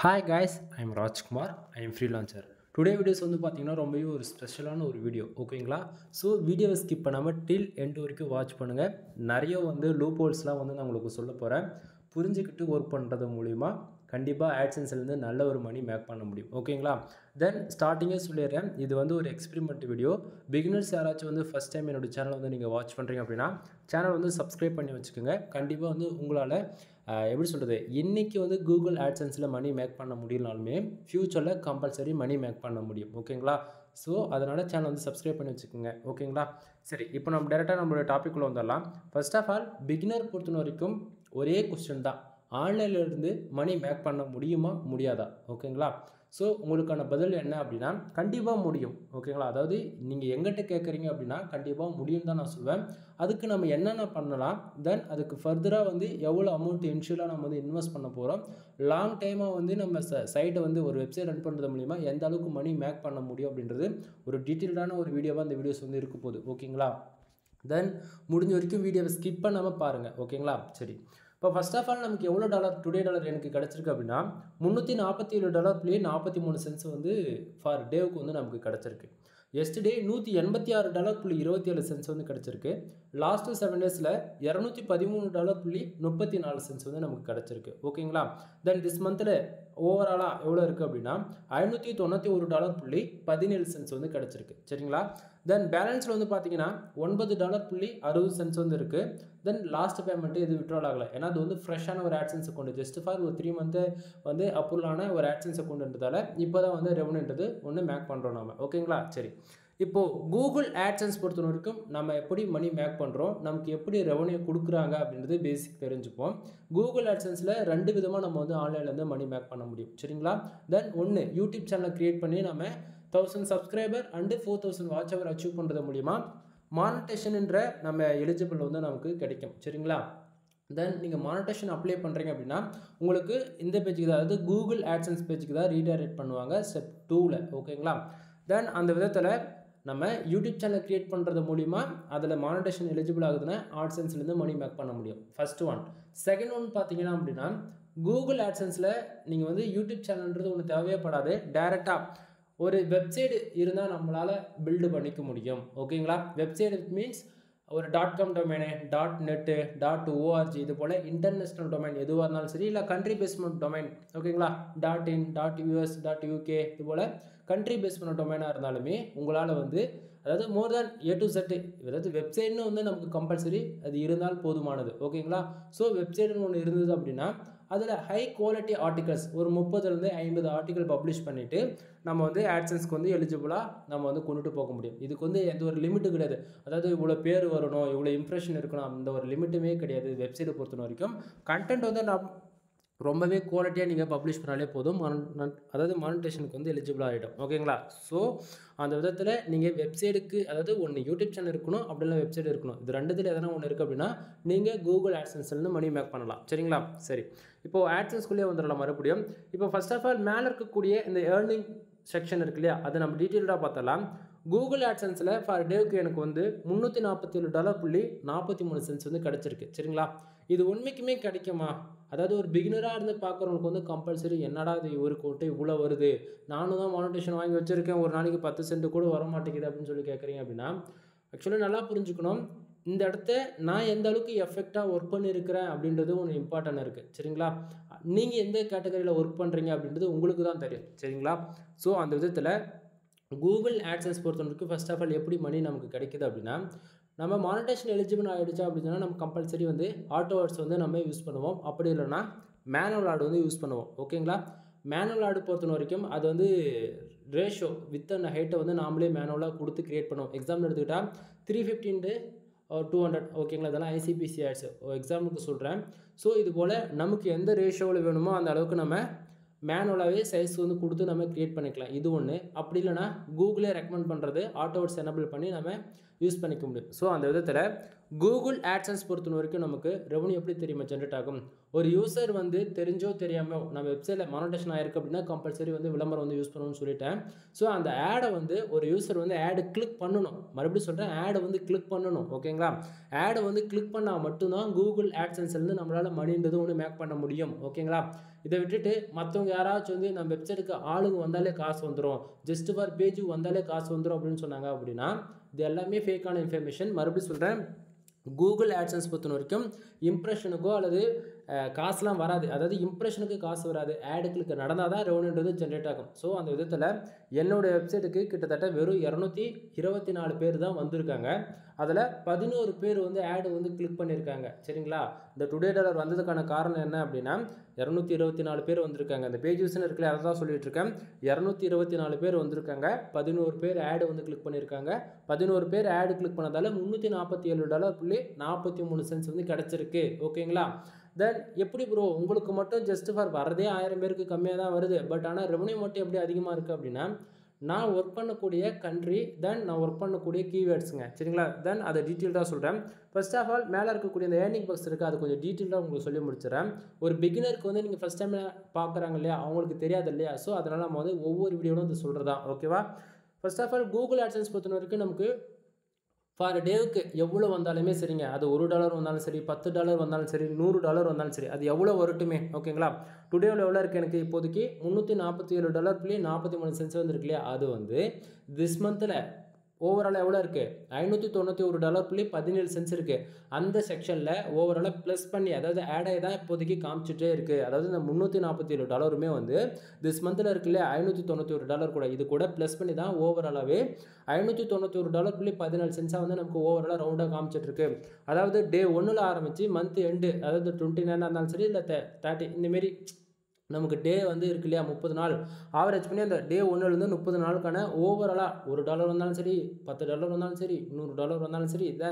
Hi guys, I'm Rajkumar. I am freelancer. Today videos வந்து பார்த்தீங்கன்னா ரொம்பவே ஒரு ஸ்பெஷலான ஒரு வீடியோ ஓகேங்களா. ஸோ வீடியோவை ஸ்கிப் பண்ணாமல் டில் எண்ட் வரைக்கும் வாட்ச் பண்ணுங்கள். நிறைய வந்து லூப் ஹோல்ஸ்லாம் வந்து நான் உங்களுக்கு சொல்ல போகிறேன். புரிஞ்சுக்கிட்டு ஒர்க் பண்ணுறது மூலிமா கண்டிப்பாக ஆட்சன்ஸ்லேருந்து நல்ல ஒரு மணி மேக் பண்ண முடியும் ஓகேங்களா. தென் ஸ்டார்டிங்கே சொல்லிடுறேன், இது வந்து ஒரு எக்ஸ்பெரிமெண்ட் வீடியோ. பிகினர்ஸ் யாராச்சும் வந்து ஃபஸ்ட் டைம் என்னோடய சேனல் வந்து நீங்கள் வாட்ச் பண்ணுறீங்க அப்படின்னா சேனல் வந்து சப்ஸ்கிரைப் பண்ணி வச்சுக்கோங்க. கண்டிப்பாக வந்து உங்களால் எப்படி சொல்கிறது, இன்றைக்கி வந்து கூகுள் ஆட்சன்ஸில் மணி மேக் பண்ண முடியலனாலுமே ஃப்யூச்சரில் கம்பல்சரி மணி மேக் பண்ண முடியும் ஓகேங்களா. ஸோ அதனால் சேனல் வந்து சப்ஸ்கிரைப் பண்ணி வச்சுக்கோங்க ஓகேங்களா. சரி, இப்போ நம்ம டேரெக்டாக நம்மளோட டாப்பிக்குள்ளே வந்துடலாம். ஃபர்ஸ்ட் ஆஃப் ஆல் பிகினர் பொறுத்த வரைக்கும் ஒரே கொஸ்டின் தான், ஆன்லைன்லேருந்து மணி மேக் பண்ண முடியுமா முடியாதா ஓகேங்களா. ஸோ உங்களுக்கான பதில் என்ன அப்படின்னா கண்டிப்பாக முடியும் ஓகேங்களா. அதாவது நீங்கள் எங்கிட்ட கேட்குறீங்க அப்படின்னா கண்டிப்பாக முடியும் தான் நான் சொல்வேன். அதுக்கு நம்ம என்னென்ன பண்ணலாம், தென் அதுக்கு ஃபர்தராக வந்து எவ்வளோ அமௌண்ட் இனிஷியலாக நம்ம வந்து இன்வெஸ்ட் பண்ண போகிறோம், லாங் டைமாக வந்து நம்ம சைட்டை வந்து ஒரு வெப்சைட் ரன் பண்ணுறது மூலிமா எந்த அளவுக்கு மணி மேக் பண்ண முடியும் அப்படின்றது ஒரு டீட்டெயில்டான ஒரு வீடியோவாக அந்த வீடியோஸ் வந்து இருக்க போகுது ஓகேங்களா. தென் முடிஞ்ச வரைக்கும் வீடியோவை ஸ்கிப் பண்ணாமல் பாருங்கள் ஓகேங்களா. சரி, இப்போ ஃபர்ஸ்ட் ஆஃப் ஆல் நமக்கு எவ்வளோ டாலர் எனக்கு கிடச்சிருக்கு அப்படின்னா $347.43 வந்து ஃபார் டேவுக்கு வந்து நமக்கு கிடச்சிருக்கு. எஸ்டே $186.27 வந்து கிடச்சிருக்கு. லாஸ்ட்டு 7 டேஸில் $213.34 வந்து நமக்கு கிடச்சிருக்கு ஓகேங்களா. தென் திஸ் மந்தில் ஓவராலாக எவ்வளோ இருக்குது அப்படின்னா $591.17 வந்து கிடச்சிருக்கு சரிங்களா. தென் பேலன்ஸில் வந்து பார்த்தீங்கன்னா $9.60 வந்து இருக்குது. தென் லாஸ்ட் பேமெண்ட்டு இது விட்ரால் ஆகலை, ஏன்னா அது வந்து ஃப்ரெஷ்ஷான ஒரு ஆட்சன்ஸ் அக்கௌண்ட், ஜஸ்ட் ஃபார் ஒரு 3 மந்த்து வந்து அப்ரூவலான ஒரு ஆட்சன்ஸ் அக்கௌண்ட்ன்றதால இப்போ தான் வந்து ரெவன்யூன்றது ஒன்று மேக் பண்ணுறோம் நம்ம ஓகேங்களா. சரி, இப்போது கூகுள் ஆட்சன்ஸ் பொறுத்த வரைக்கும் நம்ம எப்படி மணி மேக் பண்ணுறோம், நமக்கு எப்படி ரெவன்யூ கொடுக்குறாங்க அப்படின்றது பேசிக் தெரிஞ்சுப்போம். கூகுள் ஆட்சன்ஸில் 2 விதமாக நம்ம வந்து ஆன்லைன்லேருந்து மணி மேக் பண்ண முடியும் சரிங்களா. தென் ஒன்று, யூடியூப் சேனலை க்ரியேட் பண்ணி நம்ம 1000 subscriber and 4000 watch hour achieve பண்ணுறது மூலிமா மானிட்டேஷன்ன்ற நம்ம எலிஜிபிள் வந்து நமக்கு கிடைக்கும் சரிங்களா. தென் நீங்கள் மானிட்டேஷன் அப்ளை பண்ணுறீங்க அப்படின்னா உங்களுக்கு இந்த பேஜுக்கு தான், அதாவது கூகுள் ஆட்சன்ஸ் பேஜுக்கு தான் ரீடைரக்ட் பண்ணுவாங்க ஸ்டெப் 2ல் ஓகேங்களா. தென் அந்த விதத்தில் நம்ம யூடியூப் சேனல் க்ரியேட் பண்ணுறது மூலிமா அதில் மானிட்டேஷன் எலிஜிபிள் ஆகுதுன்னா ஆட்சன்ஸ்லேருந்து மணி மேக் பண்ண முடியும், ஃபஸ்ட்டு ஒன். செகண்ட் ஒன் பார்த்தீங்கன்னா அப்படின்னா கூகுள் ஆட்சன்ஸில் நீங்கள் வந்து யூடியூப் சேனல்ன்றது ஒன்று தேவைப்படாது, டைரெக்டாக ஒரு வெப்சைட் இருந்தால் நம்மளால் பில்டு பண்ணிக்க முடியும் ஓகேங்களா. வெப்சைட் மீன்ஸ் ஒரு .com டொமைனு, .net, .org இது போல் இன்டர்நேஷ்னல் டொமைன் எதுவாக இருந்தாலும் சரி, இல்லை கண்ட்ரி பேஸ்மெண்ட் டொமைன் ஓகேங்களா, .in, .us, .uk இது போல் கண்ட்ரி பேஸ்மெண்ட் டொமைனாக இருந்தாலுமே உங்களால் வந்து, அதாவது மோர் தேன் A to Z, அதாவது வெப்சைட்னு வந்து நமக்கு கம்பல்சரி அது இருந்தால் போதுமானது ஓகேங்களா. ஸோ வெப்சைட்னு ஒன்று இருந்தது அப்படின்னா அதில் ஹை குவாலிட்டி ஆர்டிகல்ஸ் ஒரு 30லேருந்து 50 ஆர்டிகல் பப்ளிஷ் பண்ணிவிட்டு நம்ம வந்து ஆட்சன்ஸ்க்கு வந்து எலிஜிபிளாக நம்ம வந்து கொண்டுட்டு போக முடியும். இதுக்கு வந்து எந்த ஒரு லிமிட்டு கிடையாது, அதாவது இவ்வளோ பேர் வரணும், இவ்வளோ இம்ப்ரெஷன் இருக்கணும், அந்த ஒரு லிமிட்டுமே கிடையாது. வெப்சைட்டை பொறுத்த வரைக்கும் கண்டென்ட் வந்து ரொம்பவே குவாலிட்டியாக நீங்கள் பப்ளிஷ் பண்ணாலே போதும், அதாவது மானிட்டேஷனுக்கு வந்து எலிஜிபிள் ஆகிடும் ஓகேங்களா. ஸோ அந்த விதத்தில் நீங்கள் வெப்சைட்டுக்கு, அதாவது ஒன்று யூடியூப் சேனல் இருக்கணும், அப்படின்னா வெப்சைட் இருக்கணும், இது ரெண்டுத்தில் எதனா ஒன்று இருக்குது அப்படின்னா நீங்கள் கூகுள் ஆட்சன்ஸ்லேருந்து மணி மேக் பண்ணலாம் சரிங்களா. சரி, இப்போது ஆட்சன்ஸ்குள்ளேயே வந்துடலாம் மறுபடியும். இப்போ ஃபர்ஸ்ட் ஆஃப் ஆல் மேலே இருக்கக்கூடிய இந்த ஏர்னிங் செக்ஷன் இருக்கு இல்லையா, அதை நம்ம டீட்டெயில்டாக பார்த்தலாம். கூகுள் ஆட்சன்ஸில் ஃபார் டேவுக்கு எனக்கு வந்து $347.43 வந்து கிடச்சிருக்கு சரிங்களா. இது உண்மைக்குமே கிடைக்குமா, அதாவது ஒரு பிகினராக இருந்து பார்க்குறவங்களுக்கு வந்து கம்பல்சரி என்னடா இது இவருக்கு விட்டு இவ்வளோ வருது, நானும் தான் மானிட்டேஷன் வாங்கி வச்சுருக்கேன், ஒரு நாளைக்கு 10 சென்ட் கூட வர மாட்டேங்குது அப்படின்னு சொல்லி கேட்குறீங்க அப்படின்னா ஆக்சுவலாக நல்லா புரிஞ்சுக்கணும், இந்த இடத்த நான் எந்த அளவுக்கு எஃபெக்டாக ஒர்க் பண்ணியிருக்கிறேன் அப்படின்றது ஒன்று இம்பார்ட்டன்ட் இருக்குது சரிங்களா. நீங்கள் எந்த கேட்டகரியில் ஒர்க் பண்ணுறீங்க அப்படின்றது உங்களுக்கு தான் தெரியும் சரிங்களா. ஸோ அந்த விதத்தில் கூகுள் ஆட்சன்ஸ் பொறுத்தவரைக்கும் ஃபர்ஸ்ட் ஆஃப் ஆல் எப்படி மணி நமக்கு கிடைக்குது அப்படின்னா, நம்ம மானிட்டேஷன் எலிஜிபிள் ஆகிடுச்சா அப்படின்னா நம்ம கம்பல்சரி வந்து ஆட்டோ ஆட்ஸ் வந்து நம்ம யூஸ் பண்ணுவோம், அப்படி இல்லைன்னா மேனுவல் ஆட் வந்து யூஸ் பண்ணுவோம் ஓகேங்களா. மேனுவல் ஆட் பொறுத்த வரைக்கும் அது வந்து ரேஷியோ வித் அண்ட் ஹைட்டை வந்து நாமளே மேனுவலாக கொடுத்து க்ரியேட் பண்ணுவோம். எக்ஸாம்பிள் எடுத்துக்கிட்டால் 315 200 ஓகேங்களா, இதெல்லாம் ICPC ஆட்ஸ் எக்ஸாம்பிளுக்கு சொல்கிறேன். ஸோ இது போல் நமக்கு எந்த ரேஷியோவில் வேணுமோ அந்த அளவுக்கு நம்ம மேனுவலாகவே சைஸ் வந்து கொடுத்து நம்ம க்ரியேட் பண்ணிக்கலாம், இது ஒன்று. அப்படி இல்லைனா கூகுளே ரெக்கமெண்ட் பண்ணுறது ஆட்டோ ஆட்ஸ் எனபிள் பண்ணி நம்ம யூஸ் பண்ணிக்க முடியும். ஸோ அந்த விதத்தில் கூகுள் ஆட்சன்ஸ் பொறுத்த வரைக்கும் நமக்கு ரெவன்யூ எப்படி தெரியுமா ஜென்ரேட் ஆகும், ஒரு யூசர் வந்து தெரிஞ்சோ தெரியாமோ நம்ம வெப்சைட்டில் மானிட்டேஷன் ஆயிருக்கு அப்படின்னா கம்பல்சரி வந்து விளம்பரம் வந்து யூஸ் பண்ணணும்னு சொல்லிட்டேன். ஸோ அந்த ஆடை வந்து ஒரு யூசர் வந்து ஆடு கிளிக் பண்ணணும். மறுபடியும் சொல்கிறேன், ஆடை வந்து கிளிக் பண்ணணும். ஓகேங்களா? ஆடை வந்து கிளிக் பண்ணால் மட்டும்தான் கூகுள் ஆட்சன்ஸ்லேருந்து நம்மளால் மணின்றது ஒன்று மேக் பண்ண முடியும். ஓகேங்களா? இதை விட்டுட்டு மற்றவங்க யாராச்சும் வந்து நம்ம வெப்சைட்டுக்கு ஆளுங்க வந்தாலே காசு வந்துடும், ஜஸ்ட் ஃபார் பேஜுக்கு வந்தாலே காசு வந்துடும் அப்படின்னு சொன்னாங்க அப்படின்னா இது எல்லாமே ஃபேக்கான இன்ஃபர்மேஷன். மறுபடியும் சொல்கிறேன், கூகுள் ஆட்சன்ஸ் பொறுத்த வரைக்கும் இம்ப்ரெஷனுக்கோ அல்லது காசுலாம் வராது. அதாவது இம்ப்ரெஷனுக்கு காசு வராது, ஆடு கிளிக் நடந்தால் தான் ரெவன்யூன்றது ஜென்ரேட் ஆகும். ஸோ அந்த விதத்தில் என்னுடைய வெப்சைட்டுக்கு கிட்டத்தட்ட வெறும் 224 பேர் தான் வந்திருக்காங்க. அதில் 11 பேர் வந்து ஆடு வந்து கிளிக் பண்ணியிருக்காங்க. சரிங்களா? இந்த டுடே டாலர் வந்ததுக்கான காரணம் என்ன அப்படின்னா 224 பேர் வந்திருக்காங்க. அந்த பேஜ் யூஸ்னு இருக்குல்ல, அதை தான் சொல்லிட்டு இருக்கேன். 224 பேர் வந்திருக்காங்க, 11 பேர் ஆடு வந்து கிளிக் பண்ணியிருக்காங்க. 11 பேர் ஆடு கிளிக் பண்ணதால் $347.43 வந்து கிடச்சிருக்கு. ஓகேங்களா? தென் எப்படி ப்ரோ உங்களுக்கு மட்டும் ஜஸ்ட் ஃபார் வரதே 1000 பேருக்கு கம்மியாக தான் வருது, பட் ஆனால் ரெவன்யூ மட்டும் எப்படி அதிகமாக இருக்குது அப்படின்னா நான் ஒர்க் பண்ணக்கூடிய கண்ட்ரி, தென் நான் ஒர்க் பண்ணக்கூடிய கீவேர்ட்ஸுங்க. சரிங்களா? தென் அதை டீட்டெயில்டாக சொல்கிறேன். ஃபர்ஸ்ட் ஆஃப் ஆல் மேலே இருக்கக்கூடிய இந்த ஏர்னிங் பாக்ஸ் இருக்குது, அது கொஞ்சம் டீட்டெயிலாக உங்களுக்கு சொல்லி முடிச்சிடறேன். ஒரு பிகினருக்கு வந்து நீங்கள் ஃபஸ்ட் டைம் பார்க்குறாங்க இல்லையா, அவங்களுக்கு தெரியாது இல்லையா, ஸோ அதனால் நம்ம வந்து ஒவ்வொரு வீடியோவும் வந்து சொல்கிறதா. ஓகேவா? First of all Google AdSense பொறுத்த வரைக்கும் நமக்கு ஃபார் டேவுக்கு எவ்வளோ வந்தாலுமே சரிங்க, அது $1 வந்தாலும் சரி, $10 வந்தாலும் சரி, $100 வந்தாலும் சரி, அது எவ்வளோ வரட்டுமே. ஓகேங்களா? டுடேவில் எவ்வளோ இருக்குது எனக்கு இப்போதைக்கு $347.43 வந்துருக்கு இல்லையா, அது வந்து திஸ் மந்தில் ஓவராலாக எவ்வளோ இருக்குது, $591.17 இருக்குது. அந்த செக்ஷனில் ஓவராலாக ப்ளஸ் பண்ணி, அதாவது ஆடாகி தான் இப்போதைக்கு காமிச்சிட்டே இருக்குது. அதாவது இந்த $347 வந்து திஸ் மந்தில் இருக்கு இல்லையா, $591 கூட இது கூட ப்ளஸ் பண்ணி தான் ஓவராலாகவே $591.17 வந்து நமக்கு ஓவராலாக ரவுண்டாக காமிச்சிட்ருக்கு. அதாவது டே 1ல் ஆரம்பித்து மந்த் எண்டு, அதாவது 29 இருந்தாலும் சரி இல்லை 30 இந்தமாரி நமக்கு டே வந்து இருக்கு இல்லையா, 30 நாள் ஆவரேஜ் பண்ணி அந்த டே 1லேருந்து 30 நாளுக்கான ஓவராலாக $1 வந்தாலும் சரி, $10 வந்தாலும் சரி, $100 வந்தாலும் சரி, இதை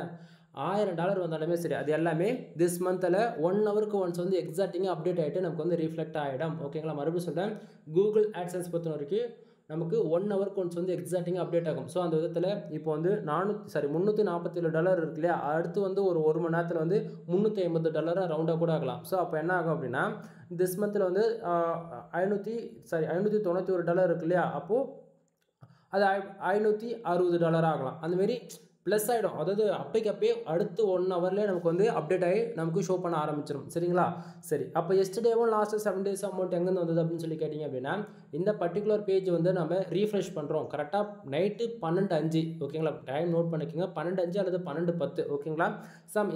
$1000 வந்தாலுமே சரி, அது எல்லாமே திஸ் மந்தில் 1 ஹவருக்கு ஒன்ஸ் வந்து எக்ஸாக்டிங்காக அப்டேட் ஆகிட்டு நமக்கு வந்து ரிஃப்ளெக்ட் ஆகிடும். ஓகேங்களா? மறுபடியும் சொல்கிறேன், கூகுள் ஆட்சன்ஸ் பொறுத்த வரைக்கும் நமக்கு 1 ஹவருக்கு ஒன்ஸ் வந்து எக்ஸாக்டிங்காக அப்டேட் ஆகும். ஸோ அந்த விதத்தில் இப்போ வந்து $347 இருக்கு இல்லையா, அடுத்து வந்து ஒரு மணி நேரத்தில் வந்து $350 ரவுண்டாக கூட ஆகலாம். ஸோ அப்போ என்ன ஆகும் அப்படின்னா திஸ் மந்தில் வந்து $591 இருக்கு இல்லையா, அப்போது அது $560 ஆகலாம். அந்தமாரி ப்ளஸ் ஆகிடும். அதாவது அப்போயே அடுத்து 1 ஹவர்லேயே நமக்கு வந்து அப்டேட் ஆகி நமக்கு ஷோ பண்ண ஆரம்பிச்சிடும். சரிங்களா? சரி, அப்போ எஸ்டர்டேவும் லாஸ்ட்டு 7 டேஸ் அமௌண்ட் எங்கேருந்து வந்தது அப்படின்னு சொல்லி கேட்டிங்க அப்படின்னா இந்த பர்டிகுலர் பேஜ் வந்து நம்ம ரீஃப்ரெஷ் பண்ணுறோம் கரெக்டாக நைட்டு 12:05. ஓகேங்களா? டைம் நோட் பண்ணிக்கோங்க, 12:05 அல்லது 12:10. ஓகேங்களா?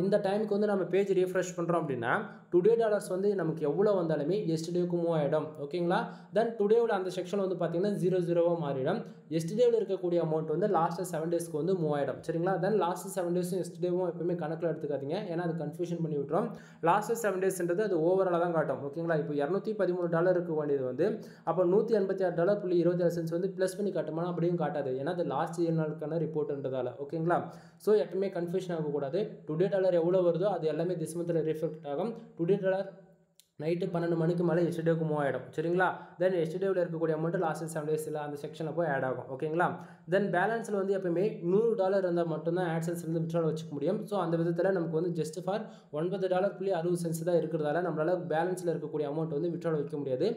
இந்த டைமுக்கு வந்து நம்ம பேஜ் ரீஃப்ரெஷ் பண்ணுறோம் அப்படின்னா டுடே டாலர்ஸ் வந்து நமக்கு எவ்வளோ வந்தாலுமே எஸ்டர்டேவுக்கு மூவ் ஆகிடும். ஓகேங்களா? தென் டுடேவில் அந்த செக்ஷன் வந்து பார்த்தீங்கன்னா 0 மாறிடும். எஸ்டர்டேவில் இருக்கக்கூடிய அமௌண்ட் வந்து லாஸ்ட்டு 7 டேஸ்க்கு வந்து மூவ் ஆகிடும். சரிங்களா? தென் லாஸ்ட் 7 டேஸும் எஸ்டர்டேவும் எப்பவுமே கணக்கில் எடுத்துக்காதீங்க, ஏன்னா அது கன்ஃபியூஷன் பண்ணி விட்டுரும். லாஸ்ட் 7 டேஸ்ன்றது அது ஓவராலாக தான் காட்டும். ஓகேங்களா? இப்போ $213 இருக்க வேண்டியது வந்து அப்போ $186.27 வந்து ப்ளஸ் பண்ணி காட்டுமா அப்படியும் காட்டாது, ஏன்னா அது லாஸ்ட் 7 நாளுக்கான ரிப்போர்ட்ன்றதால. ஓகேங்களா? ஸோ எப்பவுமே கன்ஃபியூஷன் ஆகக்கூடாது. டுடே டாலர் எவ்வளோ வருதோ அது எல்லாமே திஸ் மந்தில் ரிஃப்ளெக்ட் ஆகும். டுடே டாலர் நைட்டு 12 மணிக்கு மேலே எஸ்டர்டேவுக்கு மூவ் ஆகிடும். சரிங்களா? தென் எஸ்டர்டேவில் இருக்கக்கூடிய அமௌண்ட் லாஸ்ட் 7 டேஸில் அந்த செக்ஷனில் போய் ஆட் ஆகும். ஓகேங்களா? தென் பேலன்ஸில் வந்து எப்பவுமே $100 இருந்தால் மட்டும்தான் ஆட்சன்ஸ் வந்து விட்ரால் வச்சுக்க முடியும். ஸோ அந்த விதத்தில் நமக்கு வந்து ஜஸ்ட் ஃபார் $9.60 தான் இருக்கிறதால நம்மளால் பேலன்ஸில் இருக்கக்கூடிய அமௌண்ட் வந்து விட்ரால் வைக்க முடியாது.